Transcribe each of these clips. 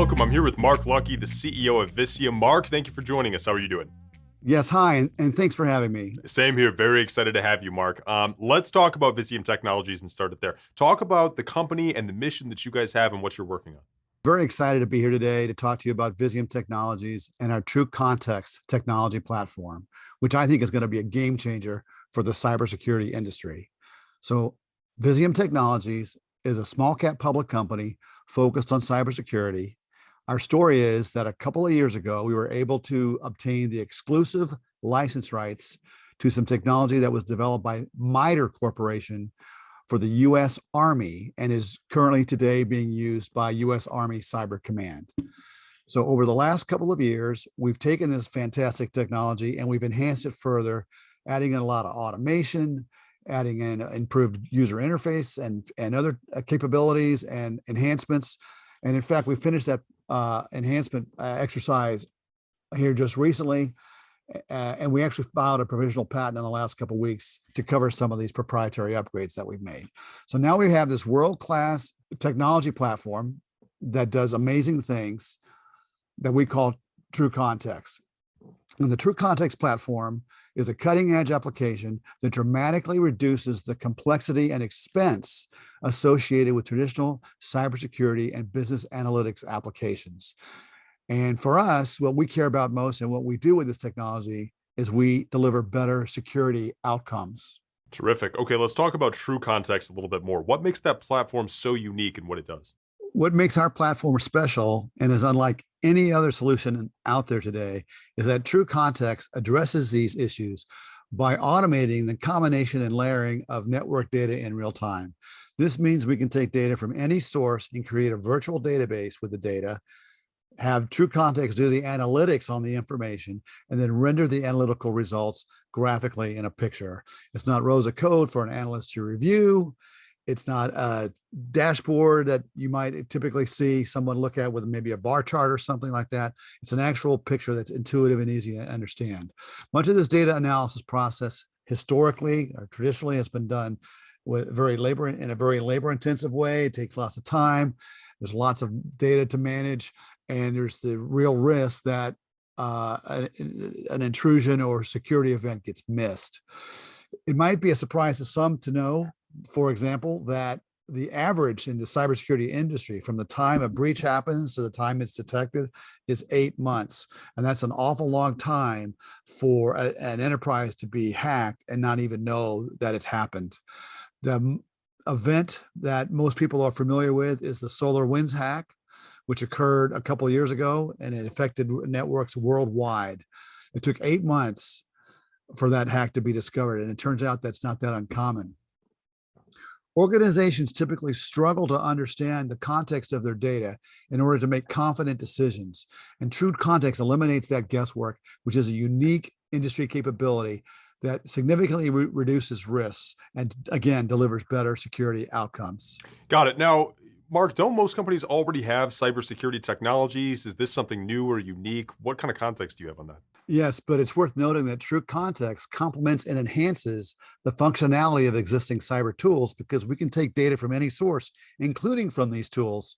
welcome. I'm here with Mark Lucky, the CEO of Visium. Mark, thank you for joining us. How are you doing? Yes, hi, and thanks for having me. Same here. Very excited to have you, Mark. Let's talk about Visium Technologies and start it there. Talk about the company and the mission that you guys have and what you're working on. Very excited to be here today to talk to you about Visium Technologies and our True Context technology platform, which I think is going to be a game changer for the cybersecurity industry. So, Visium Technologies is a small cap public company focused on cybersecurity. Our story is that a couple of years ago, we were able to obtain the exclusive license rights to some technology that was developed by MITRE Corporation for the U.S. Army and is currently today being used by U.S. Army Cyber Command. So over the last couple of years, we've taken this fantastic technology and we've enhanced it further, adding in a lot of automation, adding in improved user interface and other capabilities and enhancements. And in fact, we finished that enhancement exercise here just recently. And we actually filed a provisional patent in the last couple of weeks to cover some of these proprietary upgrades that we've made. So now we have this world-class technology platform that does amazing things that we call True Context. And the True Context platform is a cutting-edge application that dramatically reduces the complexity and expense associated with traditional cybersecurity and business analytics applications. And for us, what we care about most and what we do with this technology is we deliver better security outcomes. Terrific. Okay, let's talk about True Context a little bit more. What makes that platform so unique in what it does? What makes our platform special and is unlike any other solution out there today is that True Context addresses these issues by automating the combination and layering of network data in real time. This means we can take data from any source and create a virtual database with the data, have True Context do the analytics on the information, and then render the analytical results graphically in a picture. It's not rows of code for an analyst to review. It's not a dashboard that you might typically see someone look at with maybe a bar chart or something like that. It's an actual picture that's intuitive and easy to understand. Much of this data analysis process historically or traditionally has been done with a very labor intensive way. It takes lots of time. There's lots of data to manage, and there's the real risk that an intrusion or security event gets missed. It might be a surprise to some to know, for example, that the average in the cybersecurity industry from the time a breach happens to the time it's detected is 8 months. And that's an awful long time for an enterprise to be hacked and not even know that it's happened. The event that most people are familiar with is the SolarWinds hack, which occurred a couple of years ago, and it affected networks worldwide. It took 8 months for that hack to be discovered, and it turns out that's not that uncommon. Organizations typically struggle to understand the context of their data in order to make confident decisions. And True Context eliminates that guesswork, which is a unique industry capability that significantly reduces risks and, again, delivers better security outcomes. Got it. Now, Mark, don't most companies already have cybersecurity technologies? Is this something new or unique? What kind of context do you have on that? Yes, but it's worth noting that True Context complements and enhances the functionality of existing cyber tools because we can take data from any source, including from these tools,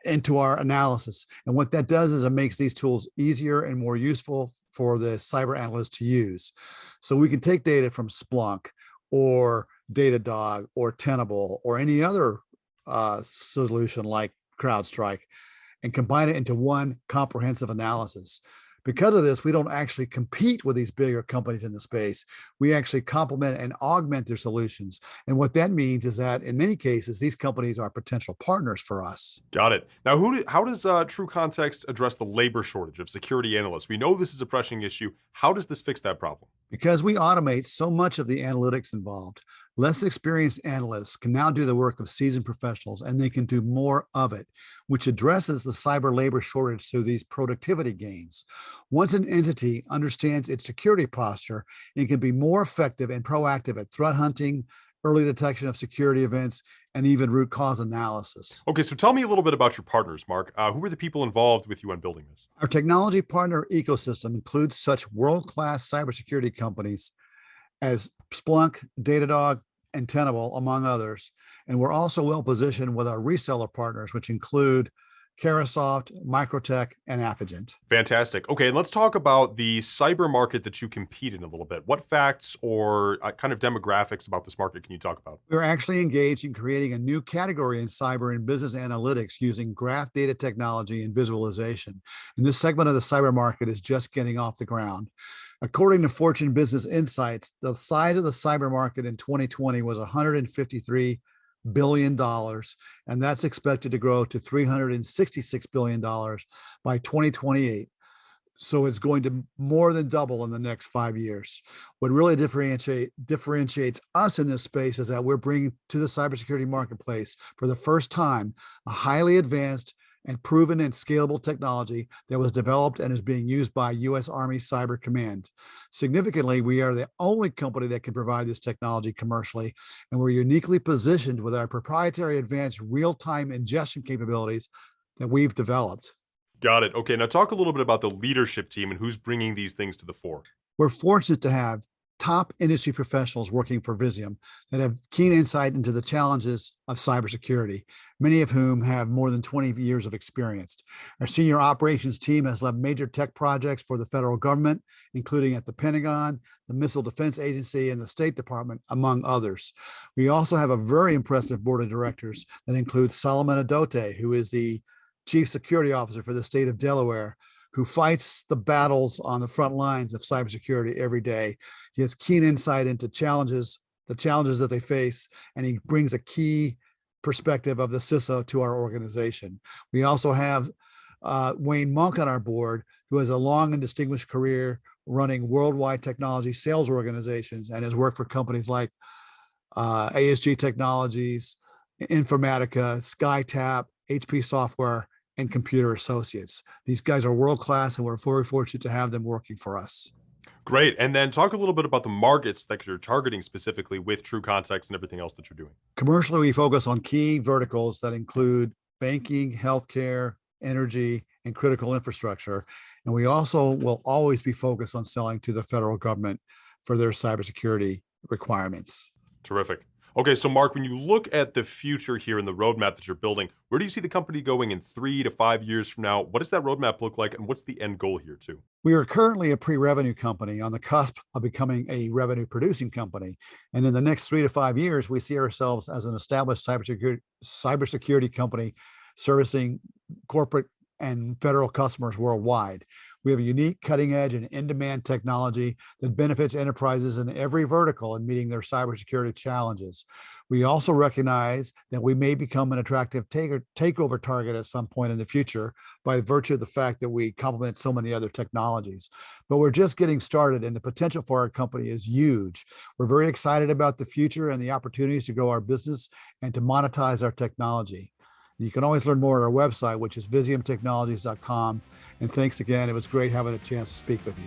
into our analysis. And what that does is it makes these tools easier and more useful for the cyber analyst to use. So we can take data from Splunk or Datadog or Tenable or any other solution like CrowdStrike and combine it into one comprehensive analysis. Because of this, we don't actually compete with these bigger companies in the space. We actually complement and augment their solutions. And what that means is that in many cases, these companies are potential partners for us. Got it. Now, how does True Context address the labor shortage of security analysts? We know this is a pressing issue. How does this fix that problem? Because we automate so much of the analytics involved, less experienced analysts can now do the work of seasoned professionals, and they can do more of it, which addresses the cyber labor shortage through these productivity gains. Once an entity understands its security posture, it can be more effective and proactive at threat hunting, early detection of security events, and even root cause analysis. Okay, so tell me a little bit about your partners, Mark. Who are the people involved with you on building this? Our technology partner ecosystem includes such world-class cybersecurity companies as Splunk, Datadog, and Tenable, among others. And we're also well positioned with our reseller partners, which include Carasoft, Microtech, and Affigent. Fantastic. Okay, and let's talk about the cyber market that you compete in a little bit. What facts or kind of demographics about this market can you talk about? We're actually engaged in creating a new category in cyber and business analytics using graph data technology and visualization. And this segment of the cyber market is just getting off the ground. According to Fortune Business Insights, the size of the cyber market in 2020 was $153 billion, and that's expected to grow to $366 billion by 2028. So it's going to more than double in the next 5 years. What really differentiates us in this space is that we're bringing to the cybersecurity marketplace for the first time a highly advanced and proven and scalable technology that was developed and is being used by U.S. Army Cyber Command. Significantly, we are the only company that can provide this technology commercially, and we're uniquely positioned with our proprietary advanced real-time ingestion capabilities that we've developed. Got it. Okay, now talk a little bit about the leadership team and who's bringing these things to the fore. We're fortunate to have top industry professionals working for Visium that have keen insight into the challenges of cybersecurity, many of whom have more than 20 years of experience. Our senior operations team has led major tech projects for the federal government, including at the Pentagon, the Missile Defense Agency, and the State Department, among others. We also have a very impressive board of directors that includes Solomon Adote, who is the Chief Security Officer for the state of Delaware, who fights the battles on the front lines of cybersecurity every day. He has keen insight into the challenges that they face, and he brings a key perspective of the CISO to our organization. We also have Wayne Monk on our board, who has a long and distinguished career running worldwide technology sales organizations and has worked for companies like ASG Technologies, Informatica, SkyTap, HP Software, and Computer Associates. These guys are world-class, and we're very fortunate to have them working for us. Great. And then talk a little bit about the markets that you're targeting specifically with True Context and everything else that you're doing. Commercially, we focus on key verticals that include banking, healthcare, energy, and critical infrastructure. And we also will always be focused on selling to the federal government for their cybersecurity requirements. Terrific. Okay, so Mark, when you look at the future here in the roadmap that you're building, where do you see the company going in 3 to 5 years from now? What does that roadmap look like, and what's the end goal here too? We are currently a pre-revenue company on the cusp of becoming a revenue-producing company. And in the next 3 to 5 years, we see ourselves as an established cybersecurity company servicing corporate and federal customers worldwide. We have a unique, cutting-edge, and in-demand technology that benefits enterprises in every vertical in meeting their cybersecurity challenges. We also recognize that we may become an attractive takeover target at some point in the future by virtue of the fact that we complement so many other technologies. But we're just getting started, and the potential for our company is huge. We're very excited about the future and the opportunities to grow our business and to monetize our technology. You can always learn more at our website, which is visiumtechnologies.com. And thanks again. It was great having a chance to speak with you.